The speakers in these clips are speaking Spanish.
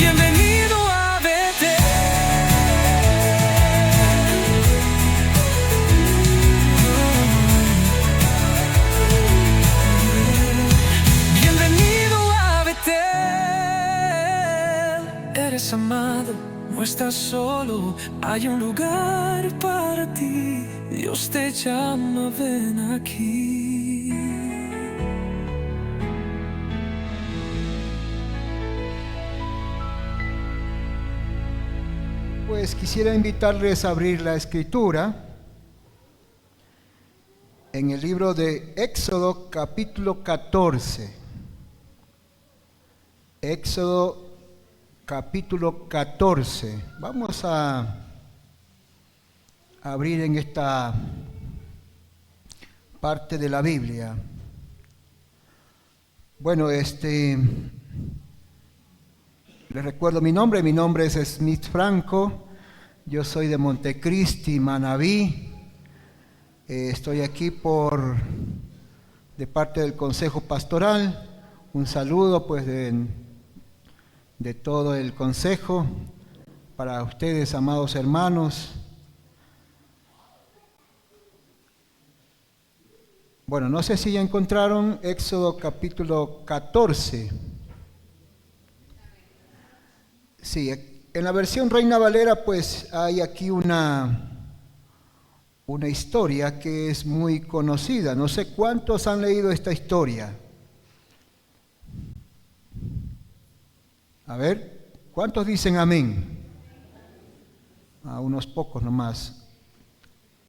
Bienvenido a Betel. Bienvenido a Betel. Eres amado, no estás solo, hay un lugar para ti. Dios te llama, ven aquí. Pues quisiera invitarles a abrir la Escritura en el libro de Éxodo capítulo 14. Éxodo capítulo 14. Vamos a abrir en esta parte de la Biblia. Bueno, les recuerdo mi nombre es Smith Franco, yo soy de Montecristi, Manabí. Estoy aquí de parte del Consejo Pastoral. Un saludo pues de todo el Consejo para ustedes, amados hermanos. Bueno, no sé si ya encontraron Éxodo capítulo 14. Sí, en la versión Reina Valera pues hay aquí una historia que es muy conocida. No sé cuántos han leído esta historia. A ver, ¿cuántos dicen amén? Unos pocos nomás.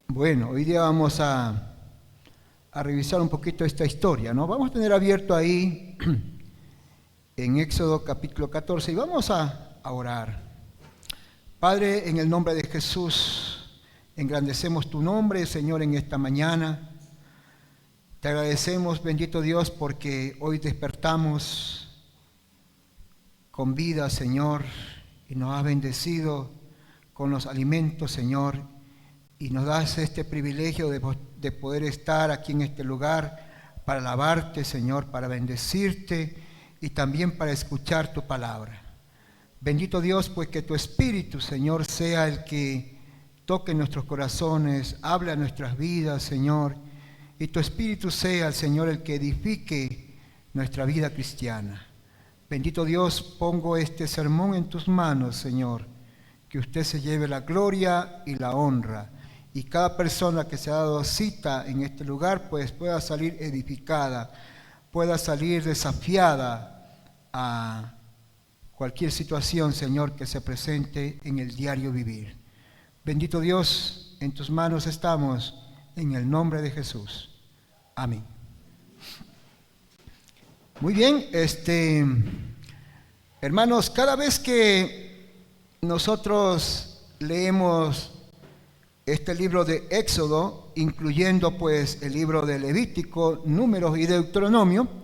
Bueno, hoy día vamos a revisar un poquito esta historia, ¿no? Vamos a tener abierto ahí en Éxodo capítulo 14 y vamos a orar. Padre, en el nombre de Jesús, engrandecemos tu nombre, Señor, en esta mañana. Te agradecemos, bendito Dios, porque hoy despertamos con vida, Señor, y nos has bendecido con los alimentos, Señor, y nos das este privilegio de poder estar aquí en este lugar para alabarte, Señor, para bendecirte y también para escuchar tu palabra. Bendito Dios, pues que tu Espíritu, Señor, sea el que toque nuestros corazones, hable a nuestras vidas, Señor, y tu Espíritu sea el Señor el que edifique nuestra vida cristiana. Bendito Dios, pongo este sermón en tus manos, Señor, que usted se lleve la gloria y la honra, y cada persona que se ha dado cita en este lugar, pues pueda salir edificada, pueda salir desafiada a cualquier situación, Señor, que se presente en el diario vivir. Bendito Dios, en tus manos estamos, en el nombre de Jesús. Amén. Muy bien, hermanos, cada vez que nosotros leemos este libro de Éxodo, incluyendo pues el libro de Levítico, Números y Deuteronomio,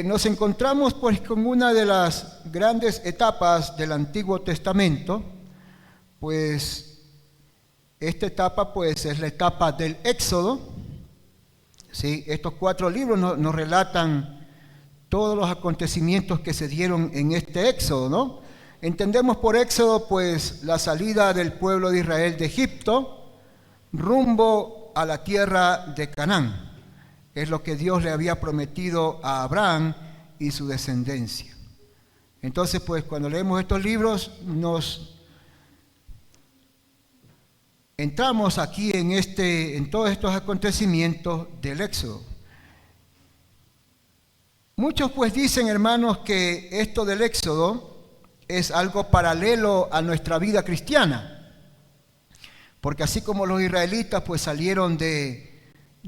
nos encontramos pues con una de las grandes etapas del Antiguo Testamento. Pues esta etapa pues es la etapa del Éxodo. ¿Sí? Estos 4 libros nos relatan todos los acontecimientos que se dieron en este Éxodo, ¿no? Entendemos por Éxodo pues la salida del pueblo de Israel de Egipto rumbo a la tierra de Canaán. Es lo que Dios le había prometido a Abraham y su descendencia. Entonces pues cuando leemos estos libros nos entramos aquí en todos estos acontecimientos del Éxodo. Muchos pues dicen, hermanos, que esto del Éxodo es algo paralelo a nuestra vida cristiana, porque así como los israelitas pues salieron de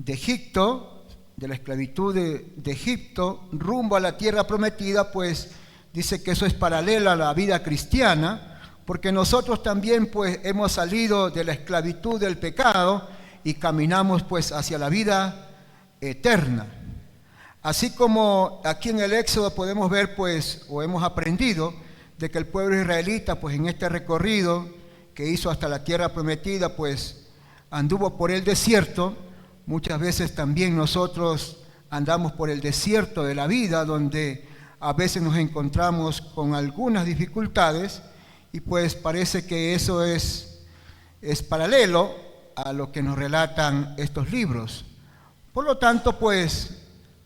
Egipto, de la esclavitud de Egipto, rumbo a la tierra prometida, pues dice que eso es paralelo a la vida cristiana, porque nosotros también pues hemos salido de la esclavitud del pecado y caminamos pues hacia la vida eterna. Así como aquí en el Éxodo podemos ver pues, o hemos aprendido, de que el pueblo israelita pues en este recorrido que hizo hasta la tierra prometida pues anduvo por el desierto. Muchas veces también nosotros andamos por el desierto de la vida, donde a veces nos encontramos con algunas dificultades y pues parece que eso es paralelo a lo que nos relatan estos libros. Por lo tanto, pues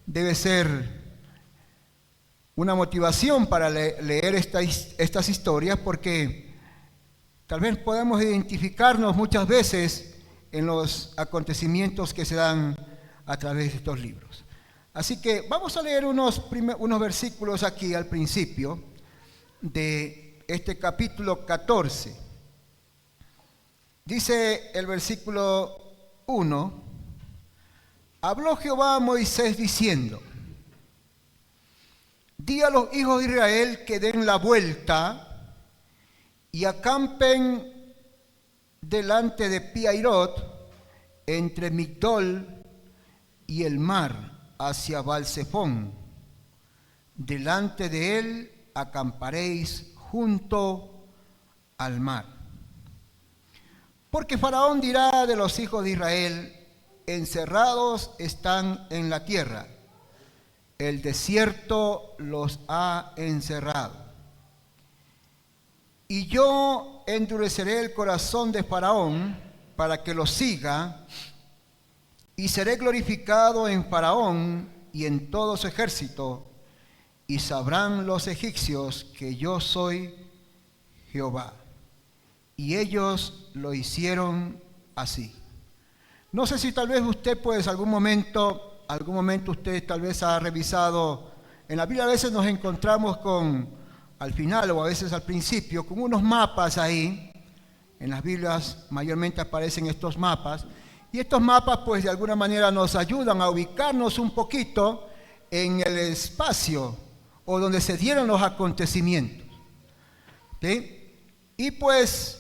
debe ser una motivación para leer estas historias, porque tal vez podamos identificarnos muchas veces en los acontecimientos que se dan a través de estos libros. Así que vamos a leer unos versículos aquí al principio de este capítulo 14. Dice el versículo 1: habló Jehová a Moisés diciendo: di a los hijos de Israel que den la vuelta y acampen delante de Pi-Hahirot, entre Migdol y el mar, hacia Baal-Zephón. Delante de él acamparéis junto al mar. Porque Faraón dirá de los hijos de Israel: encerrados están en la tierra, el desierto los ha encerrado. Y yo endureceré el corazón de Faraón para que los siga, y seré glorificado en Faraón y en todo su ejército, y sabrán los egipcios que yo soy Jehová. Y ellos lo hicieron así. No sé si tal vez usted, pues, algún momento usted tal vez ha revisado. En la Biblia a veces nos encontramos al final o a veces al principio, con unos mapas ahí. En las Biblias mayormente aparecen estos mapas. Y estos mapas, pues, de alguna manera nos ayudan a ubicarnos un poquito en el espacio o donde se dieron los acontecimientos. ¿Sí? Y pues,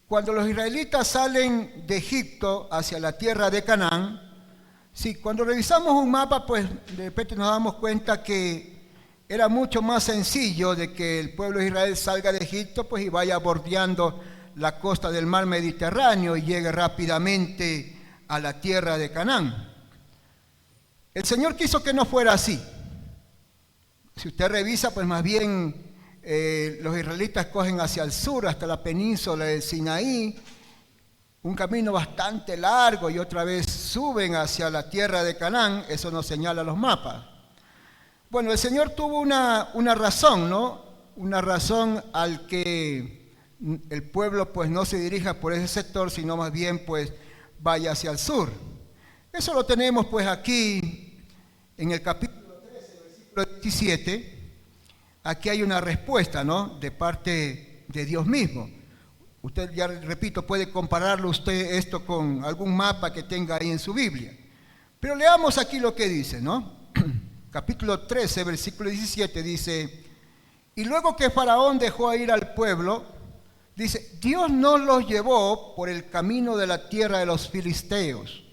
cuando los israelitas salen de Egipto hacia la tierra de Canaán, sí, cuando revisamos un mapa, pues de repente nos damos cuenta que era mucho más sencillo de que el pueblo de Israel salga de Egipto, pues, y vaya bordeando la costa del mar Mediterráneo y llegue rápidamente a la tierra de Canaán. El Señor quiso que no fuera así. Si usted revisa, pues más bien los israelitas cogen hacia el sur, hasta la península del Sinaí, un camino bastante largo, y otra vez suben hacia la tierra de Canaán. Eso nos señala los mapas. Bueno, el Señor tuvo una razón, ¿no? Una razón al que el pueblo, pues, no se dirija por ese sector, sino más bien, pues, vaya hacia el sur. Eso lo tenemos, pues, aquí en el capítulo 13, versículo 17. Aquí hay una respuesta, ¿no?, de parte de Dios mismo. Usted, ya repito, puede compararlo usted esto con algún mapa que tenga ahí en su Biblia. Pero leamos aquí lo que dice, ¿no? Capítulo 13, versículo 17 dice: y luego que Faraón dejó ir al pueblo, dice, Dios no los llevó por el camino de la tierra de los filisteos.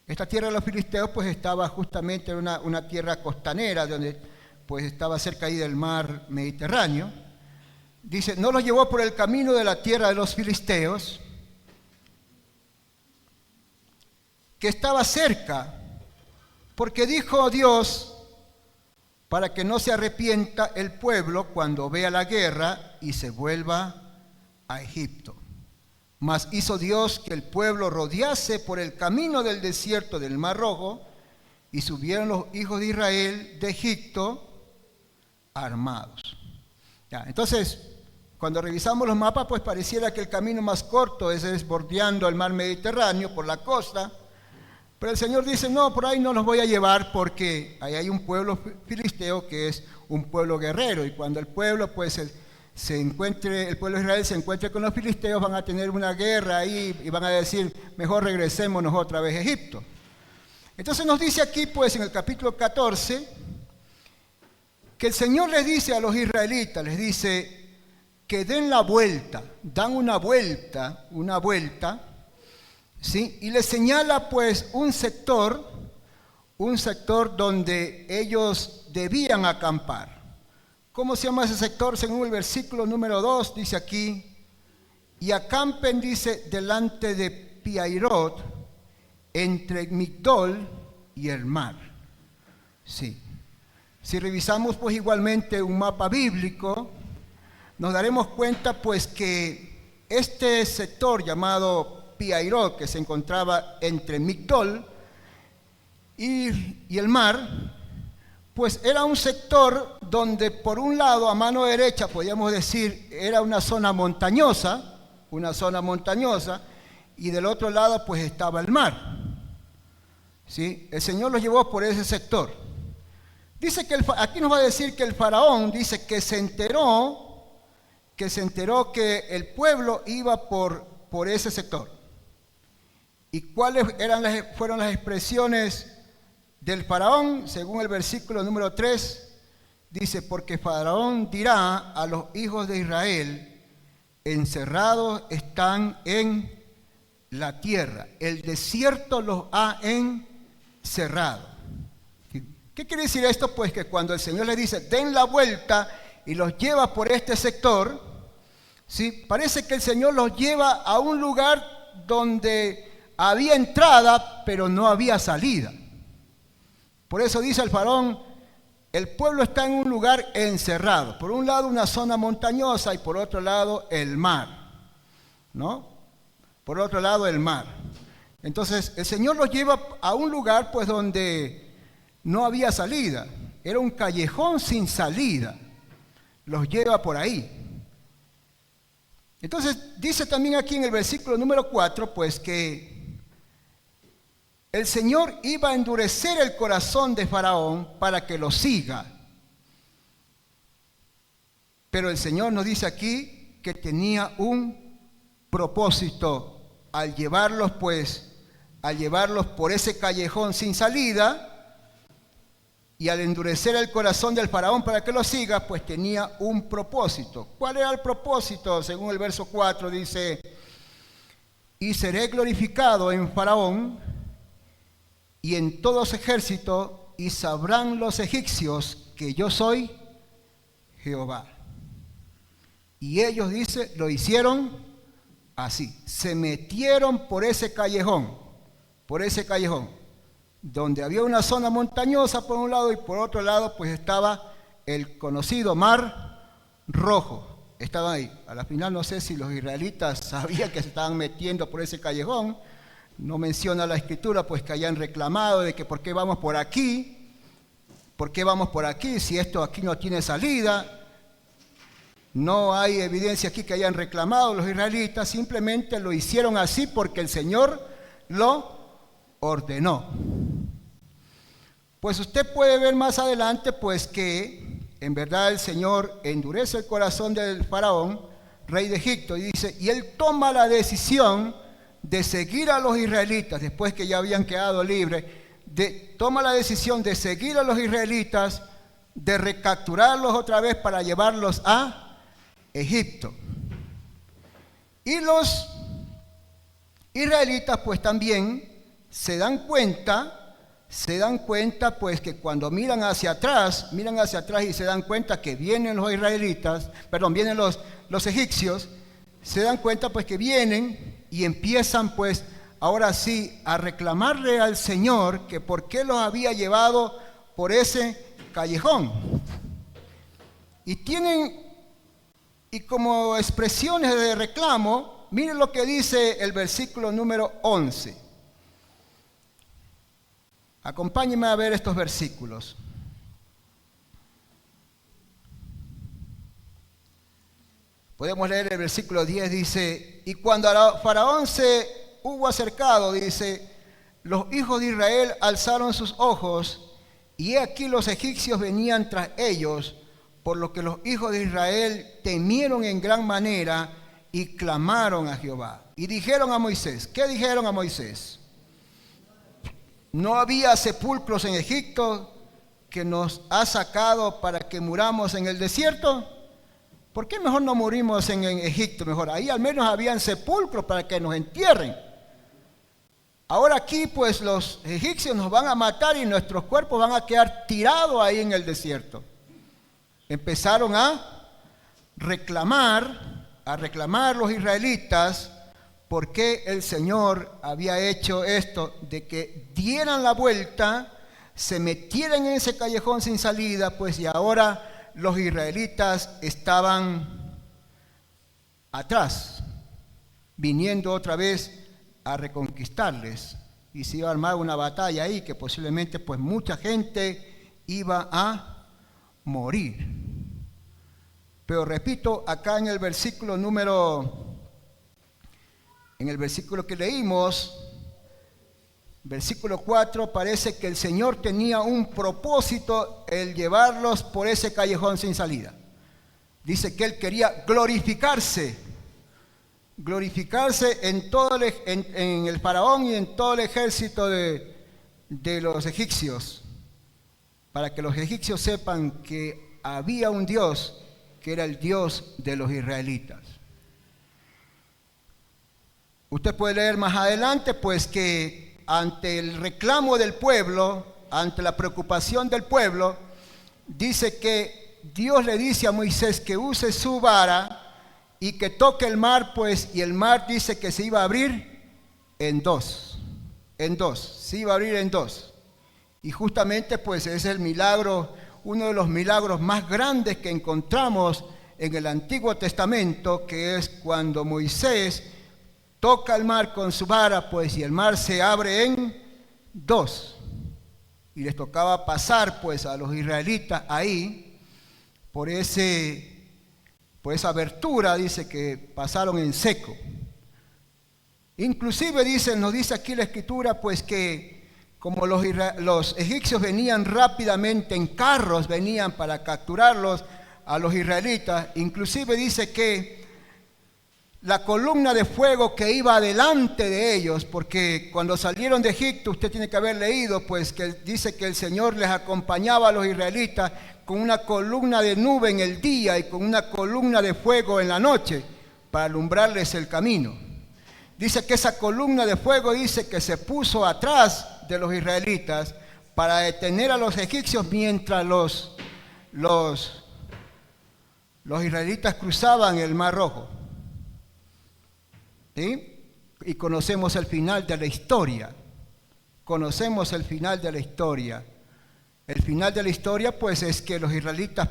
Esta tierra de los filisteos, pues, estaba justamente en una tierra costanera, donde, pues, estaba cerca ahí del mar Mediterráneo. Dice, no los llevó por el camino de la tierra de los filisteos, que estaba cerca, porque dijo Dios, para que no se arrepienta el pueblo cuando vea la guerra y se vuelva a Egipto. Mas hizo Dios que el pueblo rodease por el camino del desierto del Mar Rojo, y subieron los hijos de Israel de Egipto armados. Ya, entonces, cuando revisamos los mapas, pues pareciera que el camino más corto es bordeando el mar Mediterráneo por la costa, pero el Señor dice, no, por ahí no los voy a llevar, porque ahí hay un pueblo filisteo que es un pueblo guerrero, y cuando el pueblo, pues, el pueblo de Israel se encuentre con los filisteos, van a tener una guerra ahí y van a decir, mejor regresémonos otra vez a Egipto. Entonces nos dice aquí, pues, en el capítulo 14, que el Señor les dice a los israelitas, les dice que den la vuelta, dan una vuelta, ¿sí? Y les señala, pues, un sector donde ellos debían acampar. ¿Cómo se llama ese sector? Según el versículo número 2, dice aquí, y acampen, dice, delante de Pi-Hahirot, entre Migdol y el mar. Sí. Si revisamos pues igualmente un mapa bíblico, nos daremos cuenta pues que este sector llamado Pi-Hahirot, que se encontraba entre Migdol y el mar, pues era un sector donde por un lado, a mano derecha, podríamos decir, era una zona montañosa, y del otro lado pues estaba el mar. ¿Sí? El Señor los llevó por ese sector. Dice que aquí nos va a decir que el faraón dice que se enteró que el pueblo iba por ese sector. ¿Y cuáles fueron las expresiones del faraón? Según el versículo número 3, dice: porque faraón dirá a los hijos de Israel: encerrados están en la tierra, el desierto los ha encerrado. ¿Qué quiere decir esto? Pues que cuando el Señor les dice den la vuelta y los lleva por este sector, ¿sí? Parece que el Señor los lleva a un lugar donde había entrada pero no había salida. Por eso dice el faraón: el pueblo está en un lugar encerrado, por un lado una zona montañosa y por otro lado el mar, ¿no? Por otro lado el mar. Entonces el Señor los lleva a un lugar pues donde no había salida, era un callejón sin salida, los lleva por ahí. Entonces dice también aquí en el versículo número 4 pues que el Señor iba a endurecer el corazón de Faraón para que lo siga. Pero el Señor nos dice aquí que tenía un propósito al llevarlos por ese callejón sin salida, y al endurecer el corazón del faraón para que lo siga, pues tenía un propósito. ¿Cuál era el propósito? Según el verso 4 dice: y seré glorificado en Faraón y en todo su ejército, y sabrán los egipcios que yo soy Jehová. Y ellos, dice, lo hicieron así. Se metieron por ese callejón, donde había una zona montañosa por un lado y por otro lado pues estaba el conocido Mar Rojo. Estaban ahí. A la final no sé si los israelitas sabían que se estaban metiendo por ese callejón. No menciona la escritura pues que hayan reclamado de que por qué vamos por aquí si esto aquí no tiene salida. No hay evidencia aquí que hayan reclamado los israelitas, simplemente lo hicieron así porque el Señor lo ordenó. Pues usted puede ver más adelante pues que en verdad el Señor endurece el corazón del faraón, rey de Egipto, y dice, y él toma la decisión de seguir a los israelitas después que ya habían quedado libres, toma la decisión de seguir a los israelitas, de recapturarlos otra vez para llevarlos a Egipto. Y los israelitas pues también se dan cuenta pues que cuando miran hacia atrás y se dan cuenta que vienen los israelitas, vienen los egipcios, se dan cuenta pues que vienen y empiezan pues ahora sí a reclamarle al Señor que por qué los había llevado por ese callejón. Y como expresiones de reclamo, miren lo que dice el versículo número 11. Acompáñenme a ver estos versículos. Podemos leer el versículo 10, dice, y cuando Faraón se hubo acercado, dice, los hijos de Israel alzaron sus ojos, y he aquí los egipcios venían tras ellos, por lo que los hijos de Israel temieron en gran manera y clamaron a Jehová. Y dijeron a Moisés, ¿qué dijeron a Moisés? ¿No había sepulcros en Egipto que nos ha sacado para que muramos en el desierto? ¿Por qué mejor no morimos en Egipto? Mejor, ahí al menos habían sepulcros para que nos entierren. Ahora aquí pues los egipcios nos van a matar y nuestros cuerpos van a quedar tirados ahí en el desierto. Empezaron a reclamar los israelitas por qué el Señor había hecho esto, de que dieran la vuelta, se metieran en ese callejón sin salida, pues y ahora los israelitas estaban atrás, viniendo otra vez a reconquistarles. Y se iba a armar una batalla ahí que posiblemente pues mucha gente iba a morir. Pero repito, acá en el versículo que leímos, versículo 4, parece que el Señor tenía un propósito, el llevarlos por ese callejón sin salida. Dice que Él quería glorificarse en el faraón y en todo el ejército de los egipcios, para que los egipcios sepan que había un Dios que era el Dios de los israelitas. Usted puede leer más adelante, pues que ante el reclamo del pueblo, ante la preocupación del pueblo, dice que Dios le dice a Moisés que use su vara y que toque el mar, pues, y el mar dice que se iba a abrir en dos, se iba a abrir en dos. Y justamente, pues, es el milagro, uno de los milagros más grandes que encontramos en el Antiguo Testamento, que es cuando Moisés toca el mar con su vara, pues, y el mar se abre en dos. Y les tocaba pasar, pues, a los israelitas ahí, por esa abertura, dice que pasaron en seco. Inclusive nos dice aquí la Escritura, pues, que como los egipcios venían rápidamente en carros, venían para capturarlos a los israelitas, inclusive dice que la columna de fuego que iba delante de ellos, porque cuando salieron de Egipto, usted tiene que haber leído, pues que dice que el Señor les acompañaba a los israelitas con una columna de nube en el día y con una columna de fuego en la noche para alumbrarles el camino. Dice que esa columna de fuego dice que se puso atrás de los israelitas para detener a los egipcios mientras los israelitas cruzaban el Mar Rojo. ¿Sí? Y conocemos el final de la historia. El final de la historia, pues, es que los israelitas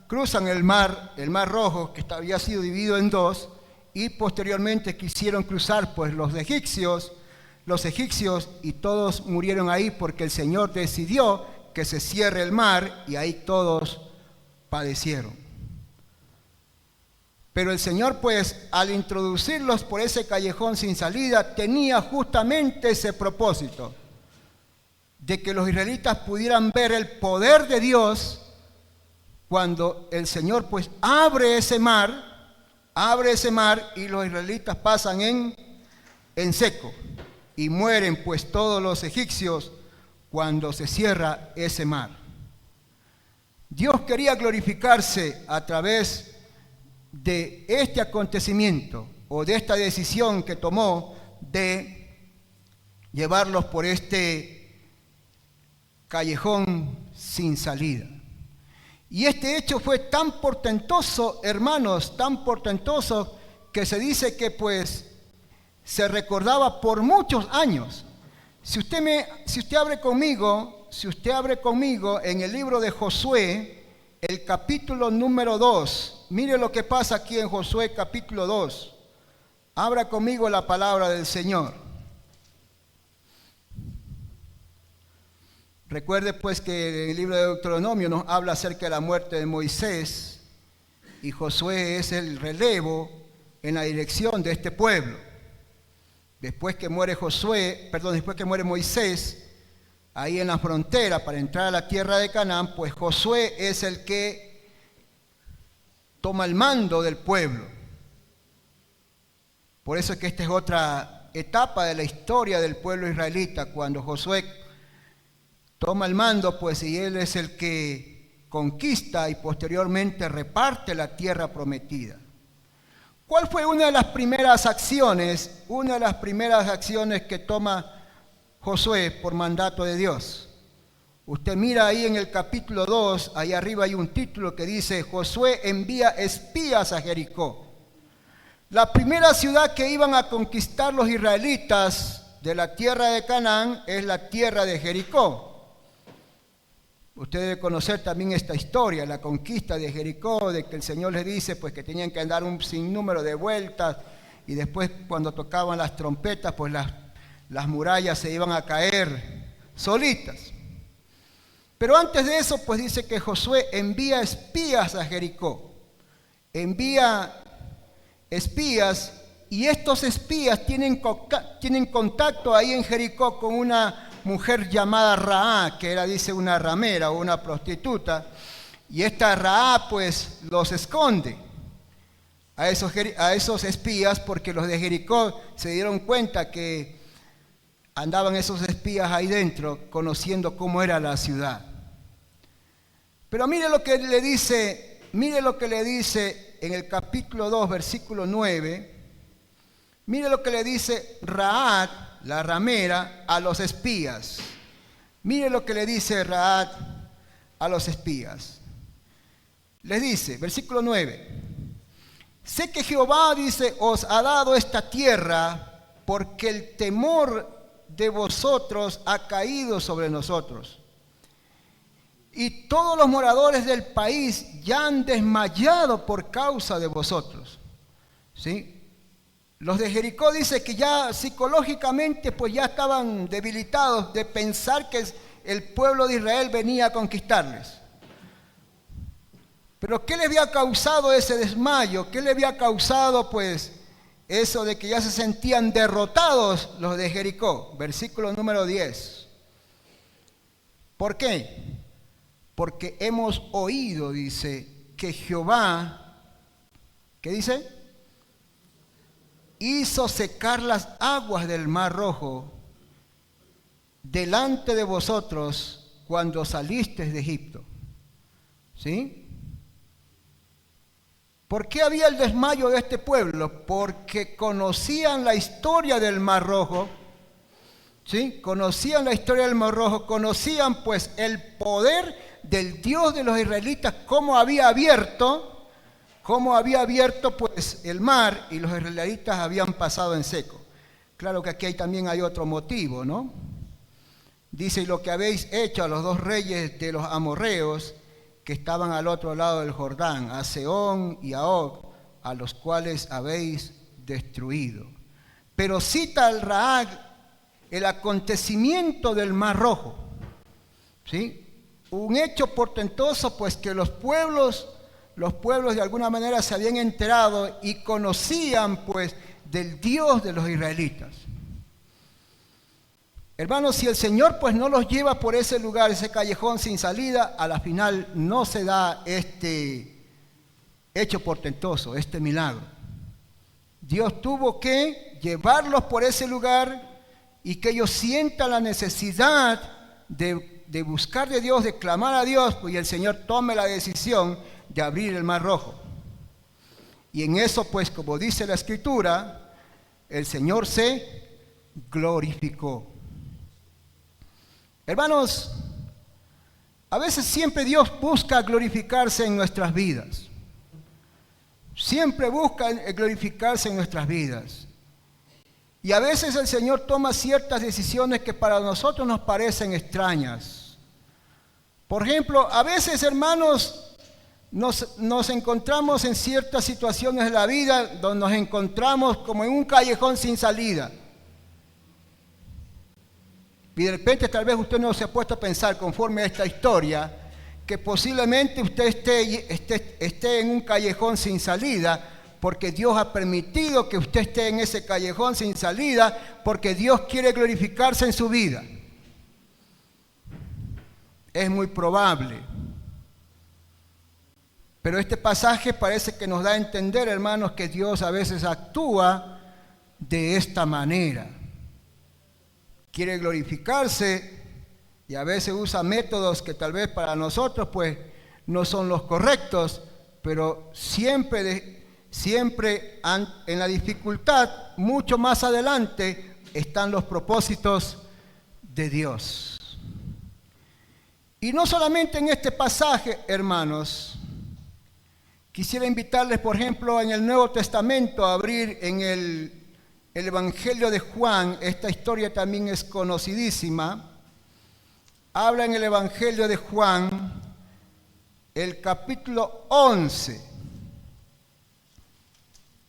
cruzan el Mar Rojo, que había sido dividido en dos, y posteriormente quisieron cruzar, pues, los egipcios, y todos murieron ahí porque el Señor decidió que se cierre el mar y ahí todos padecieron. Pero el Señor, pues, al introducirlos por ese callejón sin salida, tenía justamente ese propósito, de que los israelitas pudieran ver el poder de Dios cuando el Señor, pues, abre ese mar y los israelitas pasan en seco y mueren, pues, todos los egipcios cuando se cierra ese mar. Dios quería glorificarse a través de este acontecimiento o de esta decisión que tomó de llevarlos por este callejón sin salida. Y este hecho fue tan portentoso, hermanos, tan portentoso, que se dice que, pues, se recordaba por muchos años. Si usted abre conmigo en el libro de Josué, el capítulo número 2, mire lo que pasa aquí en Josué capítulo 2. Abra conmigo la palabra del Señor. Recuerde, pues, que en el libro de Deuteronomio nos habla acerca de la muerte de Moisés y Josué es el relevo en la dirección de este pueblo. Después que muere Moisés, ahí en la frontera para entrar a la tierra de Canaán, pues Josué es el que toma el mando del pueblo. Por eso es que esta es otra etapa de la historia del pueblo israelita, cuando Josué toma el mando, pues, y él es el que conquista y posteriormente reparte la tierra prometida. ¿Cuál fue una de las primeras acciones que toma Josué por mandato de Dios? Usted mira ahí en el capítulo 2, ahí arriba hay un título que dice: Josué envía espías a Jericó. La primera ciudad que iban a conquistar los israelitas de la tierra de Canaán es la tierra de Jericó. Usted debe conocer también esta historia, la conquista de Jericó, de que el Señor les dice pues que tenían que dar un sinnúmero de vueltas y después cuando tocaban las trompetas pues las murallas se iban a caer solitas. Pero antes de eso pues dice que Josué envía espías a Jericó, envía espías y estos espías tienen contacto ahí en Jericó con una mujer llamada Raab, que era, dice, una ramera o una prostituta, y esta Raab pues los esconde a esos espías porque los de Jericó se dieron cuenta que andaban esos espías ahí dentro conociendo cómo era la ciudad. Pero mire lo que le dice en el capítulo 2, versículo 9, mire lo que le dice Raab, la ramera, a los espías. Mire lo que le dice Raab a los espías. Les dice, versículo 9, sé que Jehová, dice, os ha dado esta tierra porque el temor de vosotros ha caído sobre nosotros. Y todos los moradores del país ya han desmayado por causa de vosotros. ¿Sí? Los de Jericó dice que ya psicológicamente pues ya estaban debilitados de pensar que el pueblo de Israel venía a conquistarles. Pero ¿qué le había causado ese desmayo? ¿Qué le había causado pues eso de que ya se sentían derrotados los de Jericó? Versículo número 10. ¿Por qué? Porque hemos oído, dice, que Jehová, ¿qué dice? Hizo secar las aguas del Mar Rojo delante de vosotros cuando salisteis de Egipto. ¿Sí? ¿Por qué había el desmayo de este pueblo? Porque conocían la historia del Mar Rojo. ¿Sí? Conocían la historia del Mar Rojo, conocían pues el poder del Dios de los israelitas, cómo había abierto pues el mar y los israelitas habían pasado en seco. Claro que aquí también hay otro motivo, ¿no? Dice, lo que habéis hecho a los dos reyes de los amorreos que estaban al otro lado del Jordán, a Sehón y a Og, a los cuales habéis destruido. Pero cita al Raab el acontecimiento del Mar Rojo, ¿sí? Un hecho portentoso, pues que los pueblos de alguna manera se habían enterado y conocían pues del Dios de los israelitas. Hermanos, si el Señor pues no los lleva por ese lugar, ese callejón sin salida, a la final no se da este hecho portentoso, este milagro. Dios tuvo que llevarlos por ese lugar y que ellos sientan la necesidad de buscar de Dios, de clamar a Dios, pues, y el Señor tome la decisión de abrir el Mar Rojo. Y en eso, pues, como dice la Escritura, el Señor se glorificó. Hermanos, a veces siempre Dios busca glorificarse en nuestras vidas. Siempre busca glorificarse en nuestras vidas. Y a veces el Señor toma ciertas decisiones que para nosotros nos parecen extrañas. Por ejemplo, a veces, hermanos, nos encontramos en ciertas situaciones de la vida donde nos encontramos como en un callejón sin salida. Y de repente tal vez usted no se ha puesto a pensar conforme a esta historia que posiblemente usted esté en un callejón sin salida porque Dios ha permitido que usted esté en ese callejón sin salida porque Dios quiere glorificarse en su vida. Es muy probable. Pero este pasaje parece que nos da a entender, hermanos, que Dios a veces actúa de esta manera. Quiere glorificarse y a veces usa métodos que tal vez para nosotros pues no son los correctos, pero siempre en la dificultad, mucho más adelante, están los propósitos de Dios. Y no solamente en este pasaje, hermanos, quisiera invitarles, por ejemplo, en el Nuevo Testamento a abrir en el Evangelio de Juan. Esta historia también es conocidísima. Habla en el Evangelio de Juan, el capítulo 11.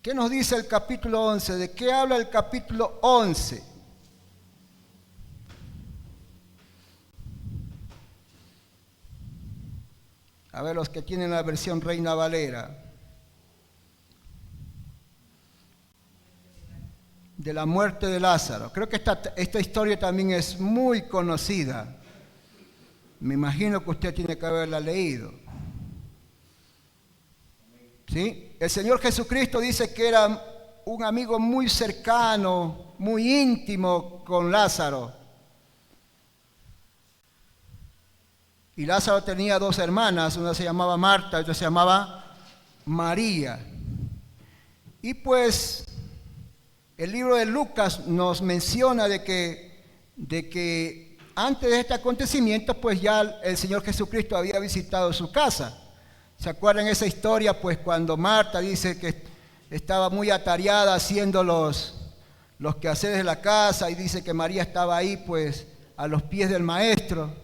¿Qué nos dice el capítulo 11? ¿De qué habla el capítulo 11? A ver, los que tienen la versión Reina Valera. De la muerte de Lázaro. Creo que esta historia también es muy conocida. Me imagino que usted tiene que haberla leído. ¿Sí? El Señor Jesucristo dice que era un amigo muy cercano, muy íntimo con Lázaro. Y Lázaro tenía dos hermanas, una se llamaba Marta y otra se llamaba María. Y pues el libro de Lucas nos menciona de que antes de este acontecimiento, pues ya el Señor Jesucristo había visitado su casa. ¿Se acuerdan esa historia? Pues cuando Marta dice que estaba muy atareada haciendo los quehaceres de la casa y dice que María estaba ahí pues a los pies del maestro.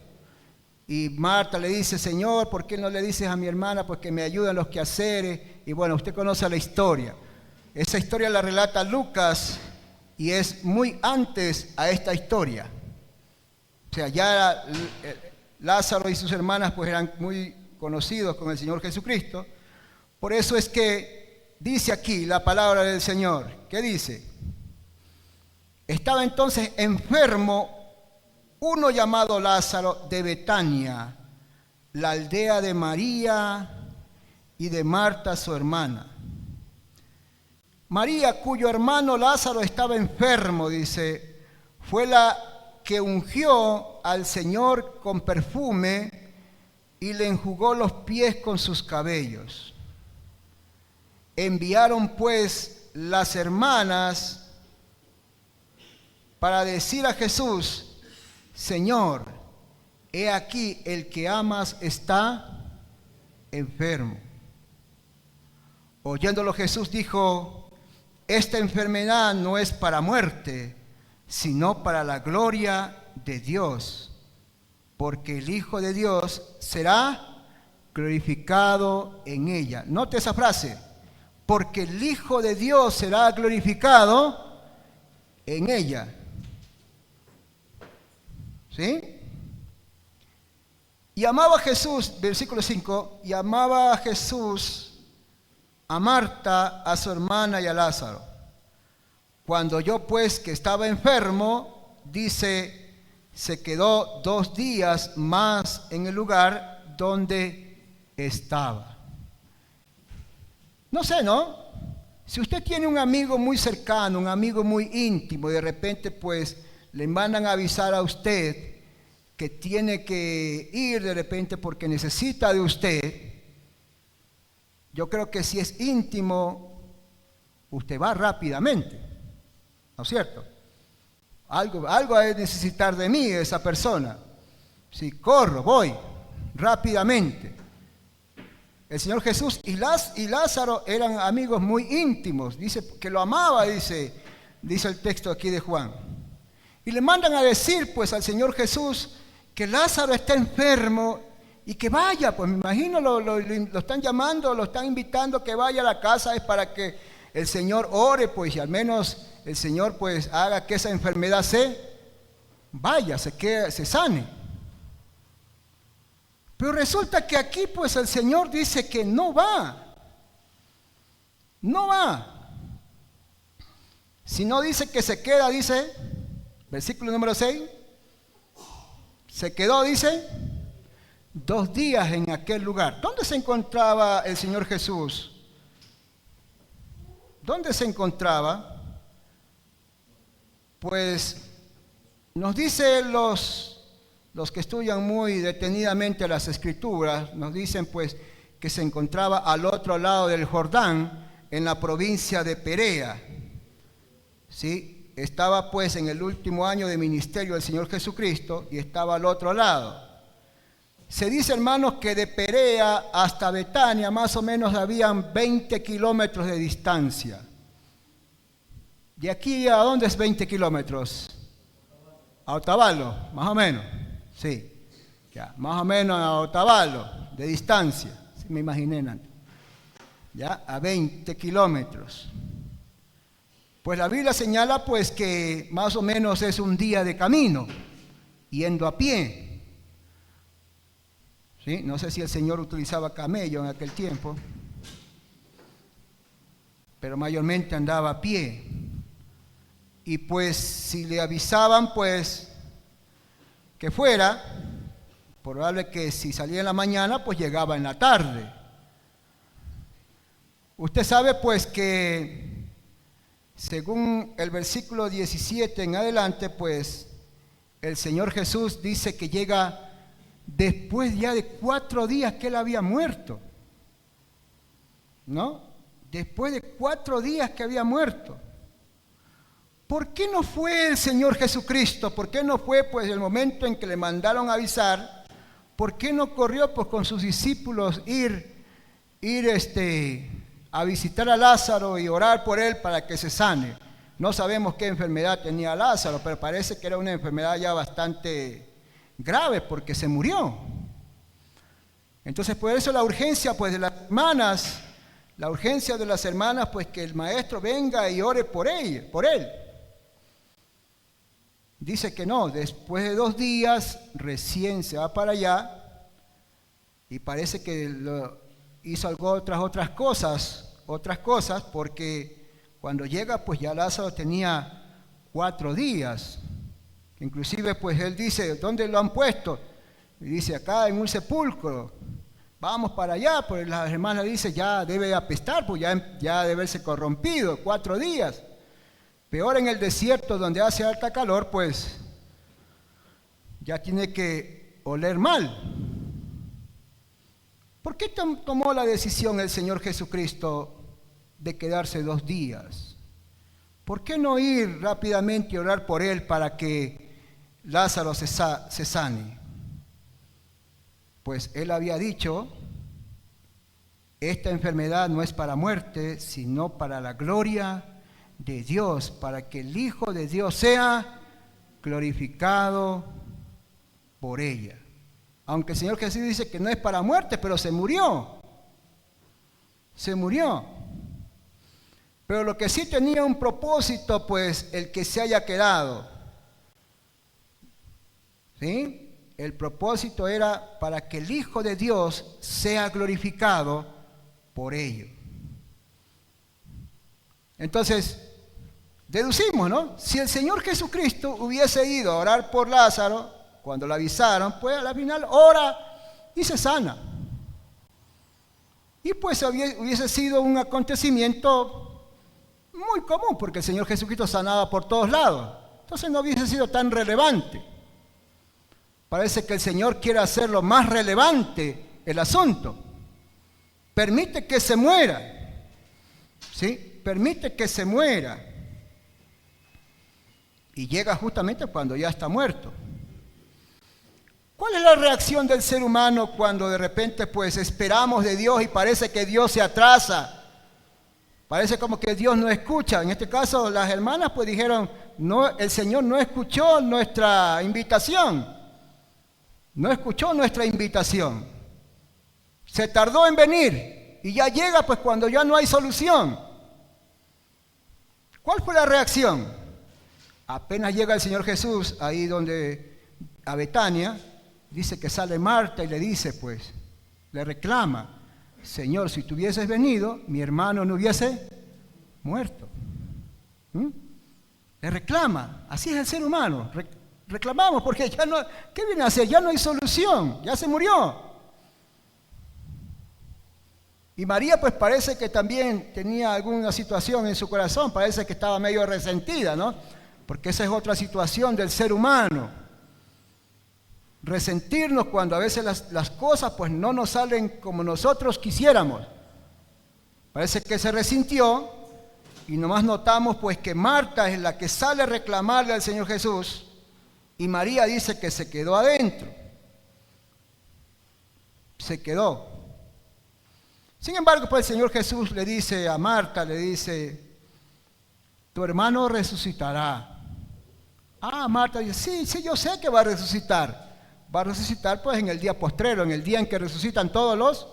Y Marta le dice, Señor, ¿por qué no le dices a mi hermana pues que me ayuden los quehaceres? Y bueno, usted conoce la historia. Esa historia la relata Lucas y es muy antes a esta historia. O sea, ya Lázaro y sus hermanas pues eran muy conocidos con el Señor Jesucristo. Por eso es que dice aquí la palabra del Señor. ¿Qué dice? Estaba entonces enfermo uno llamado Lázaro de Betania, la aldea de María y de Marta su hermana. María, cuyo hermano Lázaro estaba enfermo, dice, fue la que ungió al Señor con perfume y le enjugó los pies con sus cabellos. Enviaron pues las hermanas para decir a Jesús, Señor, he aquí el que amas está enfermo. Oyéndolo Jesús dijo, esta enfermedad no es para muerte, sino para la gloria de Dios, porque el Hijo de Dios será glorificado en ella. Note esa frase, porque el Hijo de Dios será glorificado en ella. ¿Sí? Y amaba a Jesús, versículo 5, y amaba a Jesús, a Marta, a su hermana y a Lázaro. Cuando yo pues que estaba enfermo, dice, se quedó 2 días más en el lugar donde estaba. No sé, ¿no? Si usted tiene un amigo muy cercano, un amigo muy íntimo, y de repente pues le mandan a avisar a usted que tiene que ir de repente porque necesita de usted, yo creo que si es íntimo, usted va rápidamente, ¿no es cierto? Algo ha de necesitar de mí esa persona. Si corro, voy rápidamente. El Señor Jesús y Lázaro eran amigos muy íntimos, dice que lo amaba, dice el texto aquí de Juan. Y le mandan a decir pues al Señor Jesús que Lázaro está enfermo y que vaya, pues me imagino lo están llamando, lo están invitando que vaya a la casa, es para que el Señor ore pues y al menos el Señor pues haga que esa enfermedad se sane. Pero resulta que aquí pues el Señor dice que no va. Si no dice que se queda, dice, versículo número 6, se quedó, dice, 2 días en aquel lugar. ¿Dónde se encontraba el Señor Jesús? ¿Dónde se encontraba? Pues nos dicen los que estudian muy detenidamente las Escrituras, nos dicen pues que se encontraba al otro lado del Jordán, en la provincia de Perea. ¿Sí? Estaba pues en el último año de ministerio del Señor Jesucristo y estaba al otro lado. Se dice, hermanos, que de Perea hasta Betania más o menos habían 20 kilómetros de distancia. ¿De aquí a dónde es 20 kilómetros? A Otavalo, más o menos. Sí. ya, más o menos a Otavalo, de distancia, si me imaginé, ya, a 20 kilómetros. Pues la Biblia señala pues que más o menos es un día de camino, yendo a pie. ¿Sí? No sé si el Señor utilizaba camello en aquel tiempo, pero mayormente andaba a pie. Y pues si le avisaban pues que fuera, probable que si salía en la mañana pues llegaba en la tarde. Usted sabe pues que según el versículo 17 en adelante, pues el Señor Jesús dice que llega después ya de 4 días que Él había muerto, ¿no? Después de 4 días que había muerto. ¿Por qué no fue el Señor Jesucristo? ¿Por qué no fue pues el momento en que le mandaron a avisar? ¿Por qué no corrió pues con sus discípulos ir a visitar a Lázaro y orar por él para que se sane? No sabemos qué enfermedad tenía Lázaro, pero parece que era una enfermedad ya bastante grave porque se murió. Entonces por eso la urgencia pues de las hermanas, pues que el maestro venga y ore por él. Dice que no, después de 2 días recién se va para allá y parece que hizo otras cosas, porque cuando llega pues ya Lázaro tenía 4 días. Inclusive pues él dice, ¿dónde lo han puesto? Y dice, acá en un sepulcro. Vamos para allá, pues las hermanas dicen, ya debe apestar, pues ya debe haberse corrompido, 4 días. Peor en el desierto donde hace alta calor, pues ya tiene que oler mal. ¿Por qué tomó la decisión el Señor Jesucristo de quedarse 2 días? ¿Por qué no ir rápidamente y orar por él para que Lázaro se sane? Pues él había dicho, esta enfermedad no es para muerte, sino para la gloria de Dios, para que el Hijo de Dios sea glorificado por ella. Aunque el Señor Jesús dice que no es para muerte, pero se murió. Pero lo que sí tenía un propósito, pues el que se haya quedado. ¿Sí? El propósito era para que el Hijo de Dios sea glorificado por ello. Entonces, deducimos, ¿no? Si el Señor Jesucristo hubiese ido a orar por Lázaro, cuando le avisaron, pues al final ora y se sana. Y pues hubiese sido un acontecimiento muy común, porque el Señor Jesucristo sanaba por todos lados. Entonces no hubiese sido tan relevante. Parece que el Señor quiere hacerlo más relevante el asunto. Permite que se muera. ¿Sí? Permite que se muera. Y llega justamente cuando ya está muerto. ¿Cuál es la reacción del ser humano cuando de repente pues esperamos de Dios y parece que Dios se atrasa? Parece como que Dios no escucha. En este caso las hermanas pues dijeron, no, el Señor no escuchó nuestra invitación. No escuchó nuestra invitación. Se tardó en venir y ya llega pues cuando ya no hay solución. ¿Cuál fue la reacción? Apenas llega el Señor Jesús ahí a Betania, dice que sale Marta y le dice pues, le reclama, Señor, si tú hubieses venido, mi hermano no hubiese muerto. Le reclama, así es el ser humano, reclamamos porque ya no, ¿qué viene a hacer? Ya no hay solución, ya se murió. Y María pues parece que también tenía alguna situación en su corazón, parece que estaba medio resentida, ¿no? Porque esa es otra situación del ser humano. Resentirnos cuando a veces las cosas pues no nos salen como nosotros quisiéramos. Parece que se resintió y nomás notamos pues que Marta es la que sale a reclamarle al Señor Jesús y María dice que se quedó adentro. Se quedó. Sin embargo, pues el Señor Jesús le dice a Marta, le dice, tu hermano resucitará. Ah, Marta dice, sí, yo sé que va a resucitar. va a resucitar pues en el día postrero, en el día en que resucitan todos los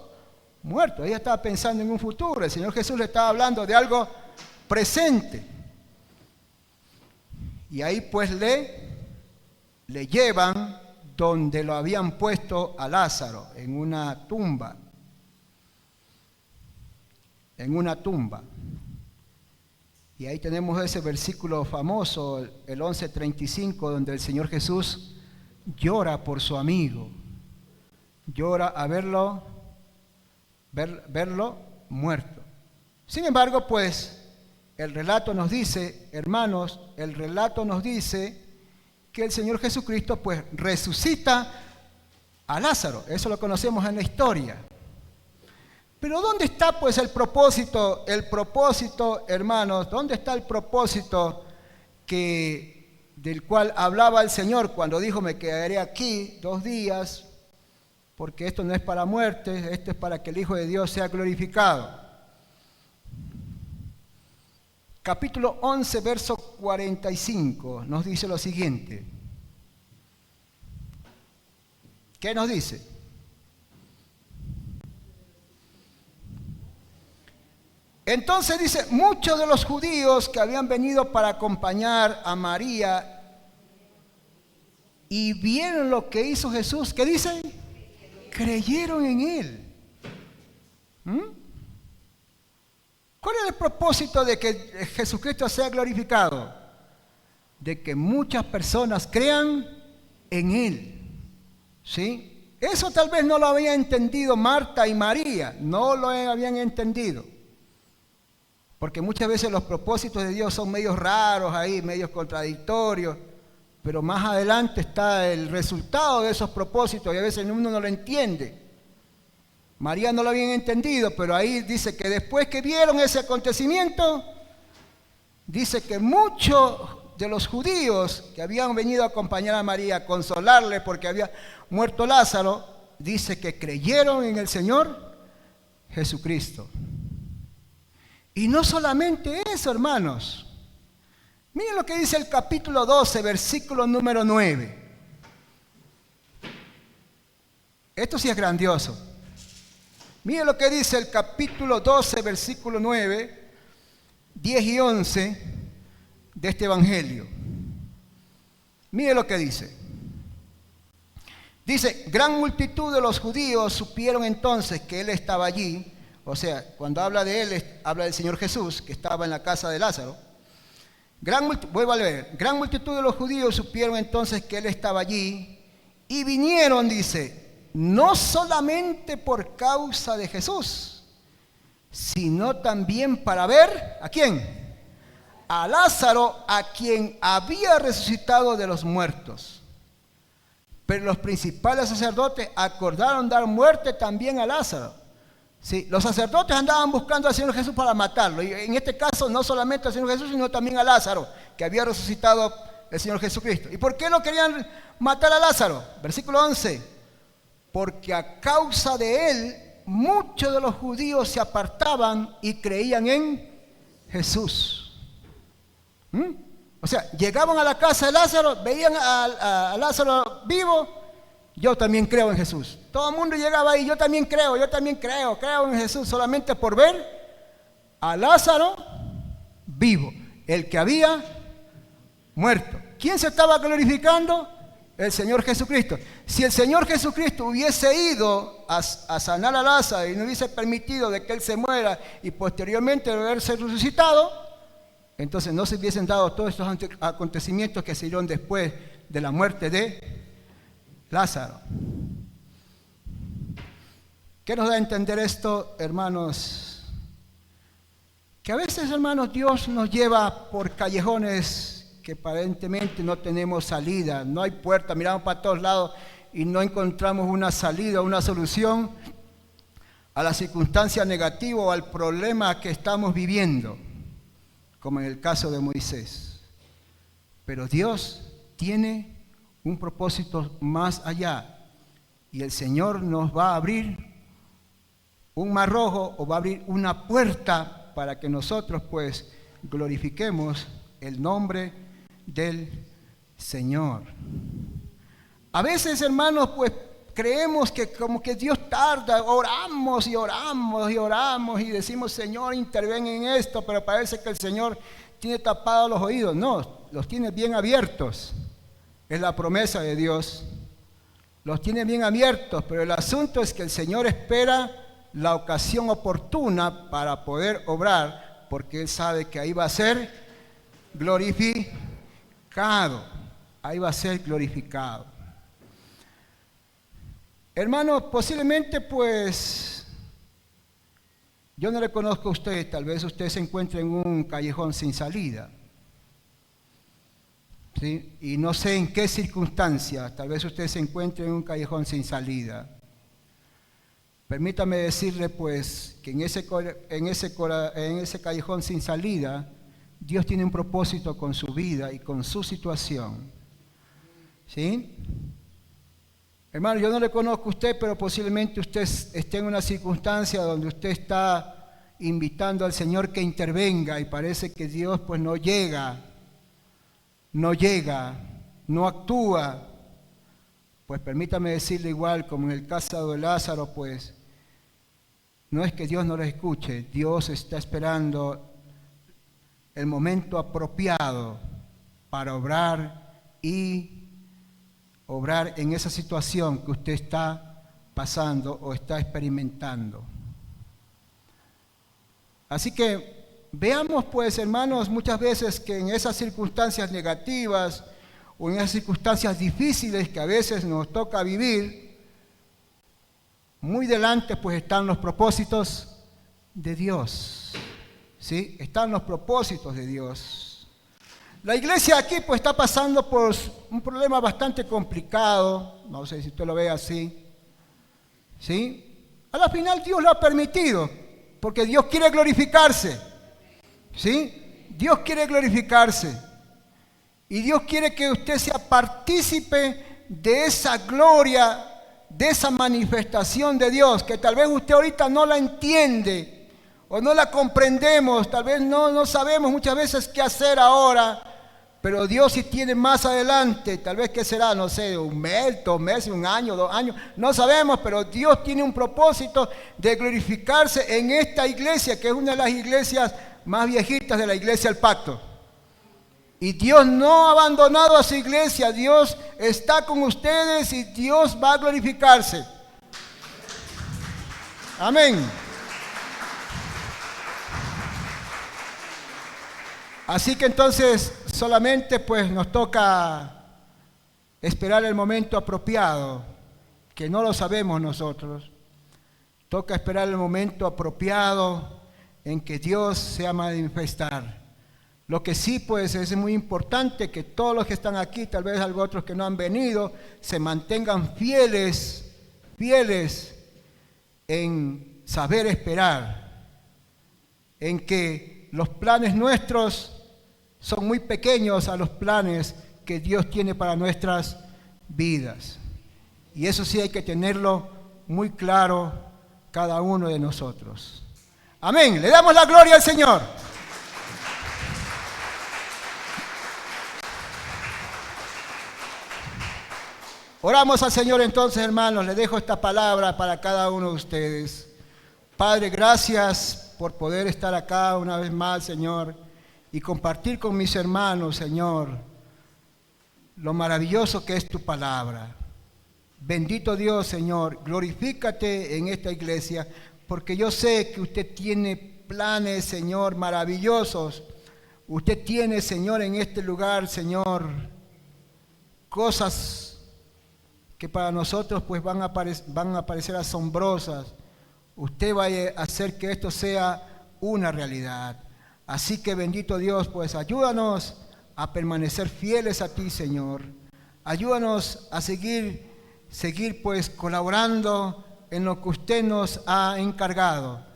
muertos. Ella estaba pensando en un futuro, el Señor Jesús le estaba hablando de algo presente. Y ahí pues le llevan donde lo habían puesto a Lázaro, en una tumba. En una tumba. Y ahí tenemos ese versículo famoso, el 11:35, donde el Señor Jesús llora por su amigo. Llora a verlo muerto. Sin embargo, pues, el relato nos dice, hermanos, el relato nos dice que el Señor Jesucristo, pues, resucita a Lázaro. Eso lo conocemos en la historia. Pero ¿dónde está pues el propósito? El propósito, hermanos, ¿dónde está el propósito del cual hablaba el Señor cuando dijo: me quedaré aquí 2 días, porque esto no es para muerte, esto es para que el Hijo de Dios sea glorificado? Capítulo 11, verso 45, nos dice lo siguiente. ¿Qué nos dice? Entonces dice, muchos de los judíos que habían venido para acompañar a María y vieron lo que hizo Jesús, ¿qué dicen? Creyeron en Él. ¿Cuál es el propósito de que Jesucristo sea glorificado? De que muchas personas crean en Él. ¿Sí? Eso tal vez no lo habían entendido Marta y María, no lo habían entendido. Porque muchas veces los propósitos de Dios son medios raros ahí, medios contradictorios, pero más adelante está el resultado de esos propósitos y a veces uno no lo entiende. María no lo habían entendido, pero ahí dice que después que vieron ese acontecimiento, dice que muchos de los judíos que habían venido a acompañar a María, a consolarle porque había muerto Lázaro, dice que creyeron en el Señor Jesucristo. Y no solamente eso, hermanos. Miren lo que dice el capítulo 12, versículo número 9. Esto sí es grandioso. Miren lo que dice el capítulo 12, versículo 9, 10 y 11 de este evangelio. Miren lo que dice. Dice, gran multitud de los judíos supieron entonces que él estaba allí. O sea, cuando habla de él, habla del Señor Jesús, que estaba en la casa de Lázaro. Vuelvo a leer. Gran multitud de los judíos supieron entonces que él estaba allí y vinieron, dice, no solamente por causa de Jesús, sino también para ver, ¿a quién? A Lázaro, a quien había resucitado de los muertos. Pero los principales sacerdotes acordaron dar muerte también a Lázaro. Sí, los sacerdotes andaban buscando al Señor Jesús para matarlo. Y en este caso no solamente al Señor Jesús, sino también a Lázaro, que había resucitado el Señor Jesucristo. ¿Y por qué no querían matar a Lázaro? Versículo 11. Porque a causa de él, muchos de los judíos se apartaban y creían en Jesús. O sea, llegaban a la casa de Lázaro, veían a Lázaro vivo. Yo también creo en Jesús. Todo el mundo llegaba ahí, yo también creo en Jesús, solamente por ver a Lázaro vivo, el que había muerto. ¿Quién se estaba glorificando? El Señor Jesucristo. Si el Señor Jesucristo hubiese ido a sanar a Lázaro y no hubiese permitido de que él se muera y posteriormente de haberse resucitado, entonces no se hubiesen dado todos estos acontecimientos que se dieron después de la muerte de Lázaro. ¿Qué nos da a entender esto, hermanos? Que a veces, hermanos, Dios nos lleva por callejones que aparentemente no tenemos salida, no hay puerta, miramos para todos lados y no encontramos una salida, una solución a la circunstancia negativa o al problema que estamos viviendo, como en el caso de Moisés. Pero Dios tiene un propósito más allá y el Señor nos va a abrir un mar rojo o va a abrir una puerta para que nosotros pues glorifiquemos el nombre del Señor. A veces, hermanos, pues creemos que como que Dios tarda, oramos y oramos y oramos y decimos, Señor, interven en esto, pero parece que el Señor tiene tapados los oídos. No, los tiene bien abiertos. Es la promesa de Dios. Los tiene bien abiertos, pero el asunto es que el Señor espera la ocasión oportuna para poder obrar, porque Él sabe que ahí va a ser glorificado. Ahí va a ser glorificado. Hermanos, posiblemente pues, yo no le conozco a usted, tal vez usted se encuentre en un callejón sin salida. ¿Sí? Y no sé en qué circunstancia, tal vez usted se encuentre en un callejón sin salida. Permítame decirle pues que en ese callejón sin salida, Dios tiene un propósito con su vida y con su situación. ¿Sí? Hermano, yo no le conozco a usted, pero posiblemente usted esté en una circunstancia donde usted está invitando al Señor que intervenga y parece que Dios pues no llega, no actúa. Pues permítame decirle igual, como en el caso de Lázaro, pues no es que Dios no lo escuche, Dios está esperando el momento apropiado para obrar en esa situación que usted está pasando o está experimentando. Así que veamos pues, hermanos, muchas veces que en esas circunstancias negativas o en esas circunstancias difíciles que a veces nos toca vivir, muy delante pues están los propósitos de Dios. ¿Sí? Están los propósitos de Dios. La iglesia aquí pues está pasando por un problema bastante complicado, no sé si usted lo ve así, ¿sí? A la final Dios lo ha permitido, porque Dios quiere glorificarse, ¿sí? Dios quiere glorificarse, y Dios quiere que usted sea partícipe de esa gloria, de esa manifestación de Dios, que tal vez usted ahorita no la entiende, o no la comprendemos, tal vez no sabemos muchas veces qué hacer ahora, pero Dios sí tiene más adelante, tal vez que será, no sé, un mes, 2 meses, 1 año, 2 años, no sabemos, pero Dios tiene un propósito de glorificarse en esta iglesia, que es una de las iglesias más viejitas de la iglesia del pacto. Y Dios no ha abandonado a su iglesia, Dios está con ustedes y Dios va a glorificarse. Amén. Así que entonces solamente pues nos toca esperar el momento apropiado, que no lo sabemos nosotros. Toca esperar el momento apropiado en que Dios se va a manifestar. Lo que sí pues es muy importante que todos los que están aquí, tal vez algunos otros que no han venido, se mantengan fieles en saber esperar, en que los planes nuestros son muy pequeños a los planes que Dios tiene para nuestras vidas. Y eso sí hay que tenerlo muy claro cada uno de nosotros. Amén. Le damos la gloria al Señor. Oramos al Señor entonces, hermanos. Le dejo esta palabra para cada uno de ustedes. Padre, gracias por poder estar acá una vez más, Señor, y compartir con mis hermanos, Señor, lo maravilloso que es tu palabra. Bendito Dios, Señor, glorifícate en esta iglesia, porque yo sé que usted tiene planes, Señor, maravillosos. Usted tiene, Señor, en este lugar, Señor, cosas que para nosotros pues van a parecer asombrosas. Usted va a hacer que esto sea una realidad. Así que bendito Dios, pues ayúdanos a permanecer fieles a ti, Señor. Ayúdanos a seguir pues colaborando en lo que usted nos ha encargado.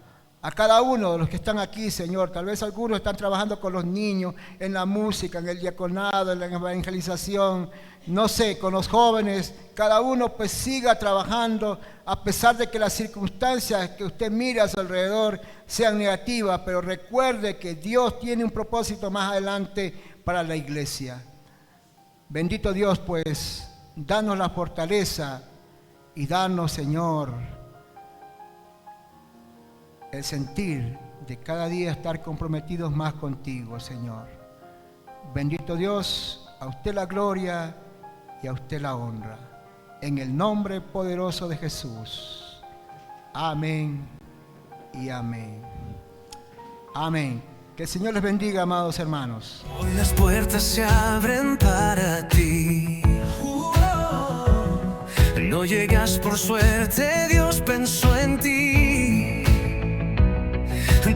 A cada uno de los que están aquí, Señor, tal vez algunos están trabajando con los niños, en la música, en el diaconado, en la evangelización, no sé, con los jóvenes. Cada uno pues siga trabajando a pesar de que las circunstancias que usted mira a su alrededor sean negativas, pero recuerde que Dios tiene un propósito más adelante para la iglesia. Bendito Dios, pues danos la fortaleza y danos, Señor, el sentir de cada día estar comprometidos más contigo, Señor. Bendito Dios, a usted la gloria y a usted la honra. En el nombre poderoso de Jesús. Amén y amén. Amén. Que el Señor les bendiga, amados hermanos. Hoy las puertas se abren para ti. No llegas por suerte, Dios pensó en ti.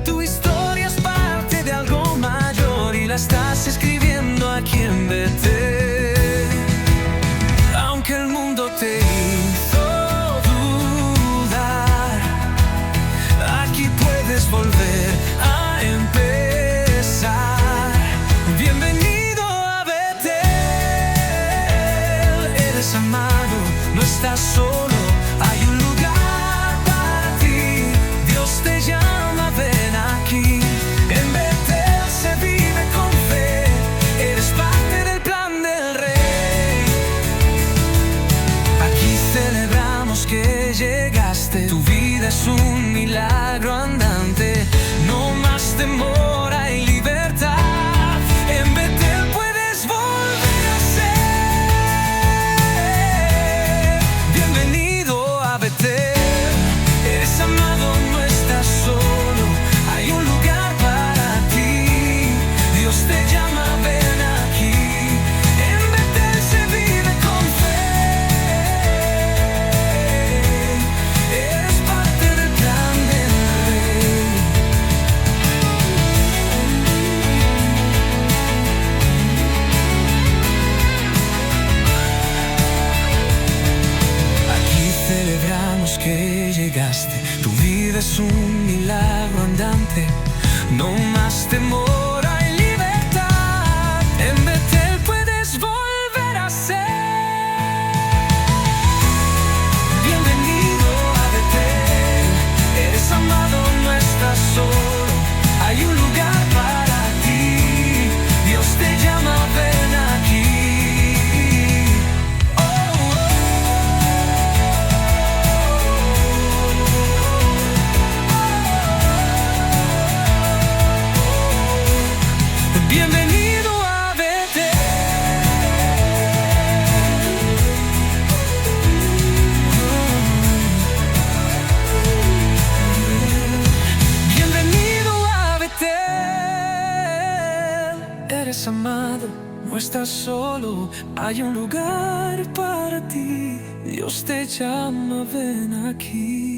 Tu historia es parte de algo mayor y la estás escribiendo aquí en Betel. Aunque el mundo te hizo dudar, aquí puedes volver a empezar. Bienvenido a Betel. Eres amado, no estás solo, hay un lugar para ti. Dios te llama, ven aquí. En Betel se vive con fe, eres parte del plan del Rey. Aquí celebramos que llegaste, tu vida es un milagro andante. No más temor, hay libertad. En Betel puedes volver a ser. Bienvenido a Betel. Eres amado, no estás solo, hay un lugar para ti. Dios te llama, ven aquí. En Betel se vive con fe, eres parte del plan del Rey. Aquí celebramos que llegaste, tu vida es un milagro andante. No más temor, hay libertad. En Betel puedes volver a ser. Bienvenido a Betel. Eres amado, no estás solo, hay un lugar para ti. Dios te llama, ven aquí. Bienvenido a Betel. Bienvenido a Betel. Eres amado, no estás solo, hay un lugar para ti. Dios te llama, ven aquí.